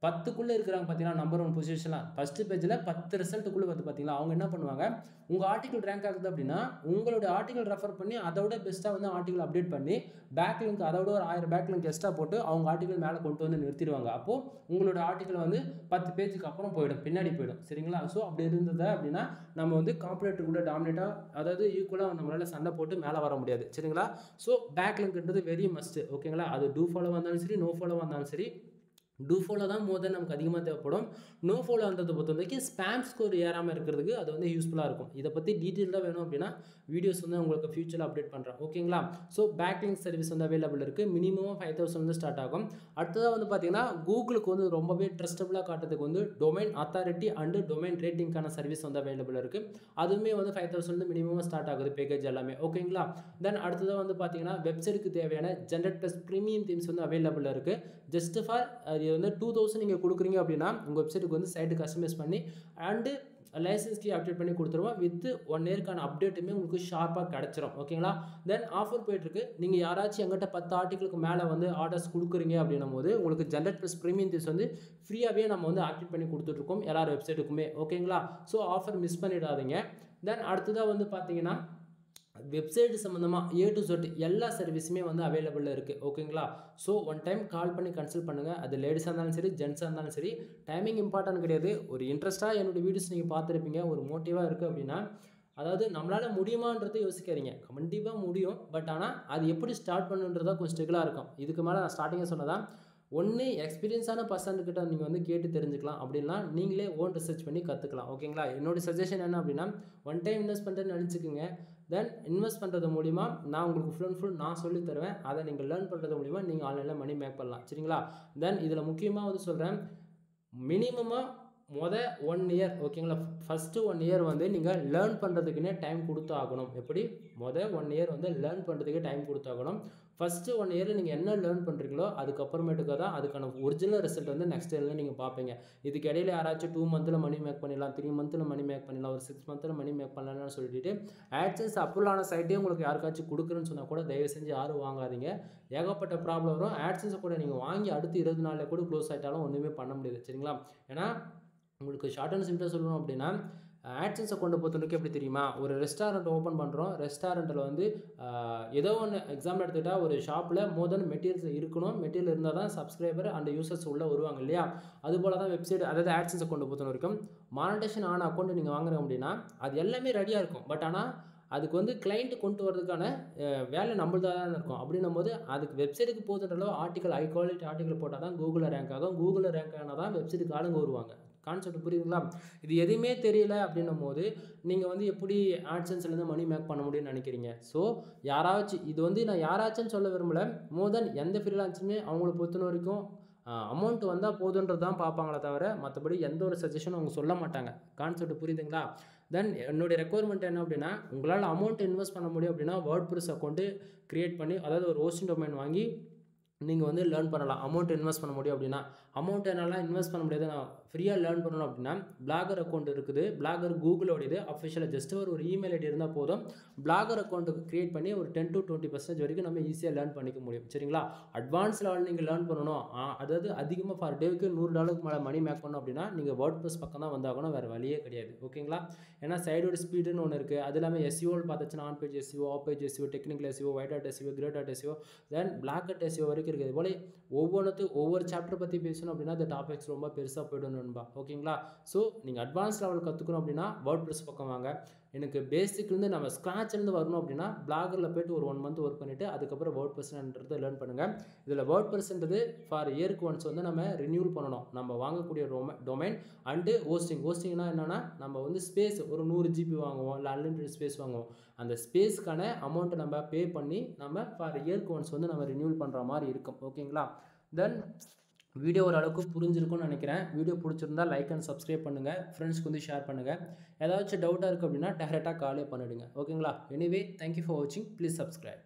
10க்குள்ளே இருக்கிறாங்க பார்த்தீங்கன்னா நம்பர் 1 பொசிஷனில் ஃபஸ்ட்டு பேஜில் 10 ரிசல்ட்டுக்குள்ளே வந்து பார்த்தீங்களா, அவங்க என்ன பண்ணுவாங்க, உங்கள் ஆர்டிக்கல் ரேங்க் ஆகுது அப்படின்னா உங்களுடைய ஆர்டிக்கல் ரெஃபர் பண்ணி அதோட பெஸ்ட்டாக வந்து ஆர்டிக்கல் அப்டேட் பண்ணி பேக்லிங்க் அதோட ஒரு 1000 பேக்லிங்க் எக்ஸ்ட்ரா போட்டு அவங்க ஆர்டிக்கல் மேலே கொண்டு வந்து நிறுத்திடுவாங்க. அப்போது உங்களோட ஆர்டிக்கல் வந்து 10 பேஜுக்கு அப்புறம் போயிடும், பின்னாடி போயிடும். சரிங்களா? ஸோ அப்படி இருந்தது அப்படின்னா நம்ம வந்து காம்படிட்டர் கூட டாமினேட்டாக அதாவது ஈக்குவலாக நம்மளால் சண்டை போட்டு மேலே வர முடியாது. சரிங்களா? ஸோ பேக்லிங்க்ன்றது வெரி மஸ்ட்டு. ஓகேங்களா? அது டூ ஃபாலோவாக இருந்தாலும் சரி, நோ ஃபாலோவாக இருந்தாலும் சரி. டூ ஃபாலோ தான் மோர் தென் நமக்கு அதிகமாக தேவைப்படும். நோ ஃபாலோன்றதை பொறுத்த வரைக்கும் ஸ்பேம் ஸ்கோர் ஏறாமல் இருக்கிறதுக்கு அது வந்து யூஸ்ஃபுல்லாக இருக்கும். இதை பற்றி டீட்டெயிலாக வேணும் அப்படின்னா வீடியோஸ் வந்து உங்களுக்கு ஃபியூச்சரில் அப்டேட் பண்ணுறேன். ஓகேங்களா? ஸோ பேக்லிங்க் சர்வீஸ் வந்து அவைலபிள் இருக்குது. மினிமம் 5,000 வந்து ஸ்டார்ட் ஆகும். அடுத்ததாக வந்து பார்த்தீங்கன்னா கூகுளுக்கு வந்து ரொம்பவே ட்ரஸ்டபுளாக காட்டுறதுக்கு வந்து டொமைன் அத்தாரிட்டி அண்டு டொமைன் ரேட்டிங்கான சர்வீஸ் வந்து அவைலபிள் இருக்குது. அதுவுமே வந்து 5,000 மினிமம் ஸ்டார்ட் ஆகுது பேக்கேஜ் எல்லாமே. ஓகேங்களா? தென் அடுத்ததாக வந்து பார்த்தீங்கன்னா வெப்சைட்டுக்கு தேவையான ஜென்ரேட் ப்ளஸ் ப்ரீமியம் தீம்ஸ் வந்து அவைலபிள் இருக்குது. ஜஸ்ட் ஃபார் வந்து 2,000 நீங்கள் கொடுக்குறீங்க அப்படின்னா உங்கள் வெப்சைட்டுக்கு வந்து சைட்டு கஸ்டமைஸ் பண்ணி அண்டு லைசன்ஸ் கீ அப்டேட் பண்ணி கொடுத்துருவோம். வித் 1 இயர்க்கான அப்டேட்டுமே உங்களுக்கு ஷார்ப்பாக கிடச்சிரும். ஓகேங்களா? தென் ஆஃபர் போயிட்டுருக்கு. நீங்கள் யாராச்சும் எங்கிட்ட 10 ஆர்டிகளுக்கு மேலே வந்து ஆர்டர்ஸ் கொடுக்குறீங்க அப்படின்னும் போது உங்களுக்கு ஜென்ரேட் ப்ளஸ் ப்ரீமியம் தீம்ஸ் வந்து ஃப்ரீயாகவே நம்ம வந்து ஆக்டிவேட் பண்ணி கொடுத்துட்ருக்கோம் எல்லார் வெப்சைட்டுக்குமே. ஓகேங்களா? ஸோ ஆஃபர் மிஸ் பண்ணிடாதீங்க. தென் அடுத்ததாக வந்து பார்த்தீங்கன்னா வெப்சைட் சம்மந்தமாக A to Z எல்லா சர்வீஸுமே வந்து அவைலபிளில் இருக்குது. ஓகேங்களா? ஸோ ஒன் டைம் கால் பண்ணி கன்சல்ட் பண்ணுங்கள். அது லேடிஸாக இருந்தாலும் சரி, ஜென்ஸாக இருந்தாலும் சரி. டைமிங் இம்பார்ட்டன்ட் கிடையாது. ஒரு இன்ட்ரெஸ்ட்டாக என்னோடய வீடியோஸ் நீங்கள் பார்த்துருப்பீங்க, ஒரு மோட்டிவாக இருக்குது அப்படின்னா அதாவது நம்மளால முடியுமான்றதை யோசிக்காதீங்க. கண்டிப்பா முடியும். பட் ஆனா, அது எப்படி ஸ்டார்ட் பண்ணணுன்றது தான் கொஞ்சம் ஸ்ட்ரகிளா இருக்கும். இதுக்கு மேல நான் ஸ்டார்ட்டிங்கே சொன்னதான், ஒண்ணு எக்ஸ்பீரியன்ஸான பர்சன் கிட்ட நீங்க வந்து கேட்டு தெரிஞ்சுக்கலாம். அப்படின்னா, நீங்களே ஓன் ரிசர்ச் பண்ணி கத்துக்கலாம். ஓகேங்களா? என்னோட சஜஷன் என்ன அப்படின்னா, ஒன் டைம் இன்வெஸ்ட் பண்றேன்னு நெனச்சுக்கங்க. தென் இன்வெஸ்ட் பண்றது மூலியமா நான் உங்களுக்கு ஃபுல் அண்ட் ஃபுல் நான் சொல்லி தருவேன். அத நீங்க லேர்ன் பண்றது மூலியமா நீங்க ஆன்லைன்ல மணி மேக் பண்ணலாம். சரிங்களா? தென் இதுல முக்கியமா வந்து சொல்றேன். மினிமமா 1 இயர் ஓகேங்களா? ஃபர்ஸ்ட்டு 1 இயர் வந்து நீங்க லேர்ன் பண்றதுக்குன்னே டைம் குடுத்தாகணும். எப்படி? 1 இயர் வந்து லேர்ன் பண்றதுக்கே டைம் குடுத்தாகணும். ஃபர்ஸ்ட்டு 1 இயர்ல நீங்க என்ன லேர்ன் பண்றீங்களோ, அதுக்கப்புறமேட்டுக்கு தான் அதுக்கான ஒரிஜினல் ரிசல்ட் வந்து நெக்ஸ்ட் இயர்ல நீங்க பார்ப்பீங்க. இதுக்கு இடையில யாராச்சும் 2 மந்த்ல மணி மேக் பண்ணிடலாம், 3 மந்த்ல மணி மேக் பண்ணிடலாம், ஒரு 6 மந்த்ல மணி மேக் பண்ணலாம்னு சொல்லிட்டு, AdSense அப்ரூவல் ஆன சைட்டே உங்களுக்கு யாருக்காச்சும் குடுக்குறேன்னு சொன்னா கூட தயவு செஞ்சு யாரும் வாங்காதீங்க. ஏகப்பட்ட ப்ராப்ளம் வரும். AdSense கூட நீங்க வாங்கி அடுத்து 20 நாள்ல கூட க்ளோஸ் ஆயிட்டாலும் ஒண்ணுமே பண்ண முடியாது. சரிங்களா? ஏன்னா உங்களுக்கு ஷார்ட் அண்ட் சிம்பிளா சொல்லணும் அப்படின்னா, AdSense அக்கவுண்ட்ட பொறுத்தவரைக்கும் எப்படி தெரியுமா? ஒரு ரெஸ்டாரண்ட் ஓப்பன் பண்றோம். ரெஸ்டாரண்ட்ல வந்து ஏதோ ஒண்ணு எக்ஸாம்பிள் எடுத்துக்கிட்டா ஒரு ஷாப்ல மோர் தென் மெட்டீரியல்ஸ் இருக்கணும். மெட்டீரியல் இருந்தா தான் சப்ஸ்கிரைபர் அண்ட் யூசர்ஸ் உள்ள வருவாங்க இல்லையா? அதுபோல தான் வெப்சைட் அதாவது AdSense அக்கவுண்ட்ட பொறுத்தவரைக்கும் மானிடைசேஷன் ஆன அக்கவுண்ட் நீங்க வாங்குறீங்க அப்படின்னா, அது எல்லாமே ரெடியா இருக்கும். பட் ஆனா அதுக்கு வந்து கிளையண்ட் கொண்டு வரதுக்கான வேலை நம்மள்தா தான் இருக்கும். அப்படின்னும்போது அதுக்கு வெப்சைட்டுக்கு போதுன்ற அளவு ஆர்டிக்கல் ஹை குவாலிட்டி ஆர்டிக்கல் போட்டா தான் கூகுள்ல ரேங்க் ஆகும். கூகுள்ல ரேங்க் ஆனா தான் வெப்சைட்டுக்கு ஆளுங்க வருவாங்க. கான்செப்ட் புரியுதுங்களா? இது எதுவுமே தெரியல அப்படின்னும்போது, நீங்க வந்து எப்படி AdSenseலேருந்து மணி மேக் பண்ண முடியும்னு நெனைக்கிறீங்க? ஸோ யாராச்சும் இது வந்து நான் யாராச்சுன்னு சொல்ல விரும்பல. மோர் தென் எந்த ஃப்ரீலான்ஸருமே அவங்கள பொறுத்தவரைக்கும் அமௌண்ட் வந்தா போதுன்றது தான் பார்ப்பாங்களே தவிர, மத்தபடி எந்த ஒரு சஜஷனும் அவங்க சொல்ல மாட்டாங்க. கான்செப்ட் புரியுதுங்களா? தென் என்னுடைய ரெக்வயர்மென்ட் என்ன அப்படின்னா, உங்களால அமௌண்ட் இன்வெஸ்ட் பண்ண முடியும் அப்படின்னா, வேர்ட்பிரஸ் அக்கவுண்ட் கிரியேட் பண்ணி அதாவது ஒரு ஹோஸ்டிங் டொமைன் வாங்கி நீங்க வந்து லேர்ன் பண்ணலாம். அமௌண்ட் இன்வெஸ்ட் பண்ண முடியும் அப்படின்னா. அமௌண்ட் என்னால இன்வெஸ்ட் பண்ண முடியாது. நான் ஃப்ரீயா லேர்ன் பண்ணணும் அப்படின்னா, பிளாகர் அக்கவுண்ட் இருக்குது. பிளாகர் கூகுளோடது. அஃபிஷியலா ஜஸ்ட் ஒரு இமெயில் ஐடி இருந்தா போதும். பிளாகர் அக்கவுண்ட் கிரியேட் பண்ணி ஒரு 10-20% வரைக்கும் நம்ம ஈஸியா லேர்ன் பண்ணிக்க முடியும். சரிங்களா? அட்வான்ஸ் லெவல் நீங்க லேர்ன் பண்ணணும். அதாவது அதிகமா ஃபார் டேக்கு $100க்கு மேல மணி மேக் பண்ணணும் அப்படின்னா, நீங்க வேர்ட்பிரஸ் பக்கம் தான் வந்தாகணும். வேற வழியே கிடையாது. ஓகேங்களா? ஏன்னா சைடோட ஸ்பீடுன்னு ஒண்ணு இருக்கு. அது இல்லாம SEOன்னு பார்த்துச்சுன்னா on page SEO, off page SEO, technical SEO, white hat SEO, grey hat SEO, then black hat SEO வரைக்கும் இருக்குது. இது போல ஒவ்வொரு சாப்டர் பத்தி பேசணும் அப்படின்னா, அந்த டாபிக்ஸ் ரொம்ப பெருசா போயிடும் நண்பா. ஓகேங்களா? ஸோ நீங்க அட்வான்ஸ் லெவல் கத்துக்கணும் அப்படின்னா, வேர்ட்பிரஸ் பக்கம் வாங்க. எனக்கு பேசிக்லேருந்து நம்ம ஸ்க்ராட்ச்லேருந்து வரணும் அப்படின்னா, பிளாகர்ல போயிட்டு ஒரு 1 மந்த் ஒர்க் பண்ணிட்டு, அதுக்கப்புறம் வேர்ட்பிரஸ்ன்றத லேர்ன் பண்ணுங்க. இதில் வேர்ட்பிரஸ்ன்றது ஃபார் இயருக்கு ஒன்ஸ் வந்து நம்ம ரினியூவல் பண்ணணும். நம்ம வாங்கக்கூடிய டொமைன் அண்டு ஹோஸ்டிங். ஹோஸ்டிங்னா என்னன்னா, நம்ம வந்து ஸ்பேஸ் ஒரு 100 GB வாங்குவோம், இல்லை அன்லிமிட்டட் ஸ்பேஸ் வாங்குவோம். அந்த ஸ்பேஸ்க்கான அமௌண்ட்டை நம்ம பே பண்ணி, நம்ம ஃபார் இயருக்கு ஒன்ஸ் வந்து நம்ம ரினியூவல் பண்ணுற மாதிரி இருக்கும். ஓகேங்களா? தென் வீடியோ ஓரளவுக்கு புரிஞ்சிருக்கும்னு நினைக்கிறேன். வீடியோ பிடிச்சிருந்தா லைக் அண்ட் சப்ஸ்கிரைப் பண்ணுங்கள். ஃப்ரெண்ட்ஸ்க்கு வந்து ஷேர் பண்ணுங்கள். ஏதாச்சும் டவுட்டாக இருக்குது அப்படின்னா டேரெக்டாக காலே பண்ணிவிடுங்க. ஓகேங்களா? எனிவே தேங்க்யூ ஃபார் வாட்சிங். Please subscribe.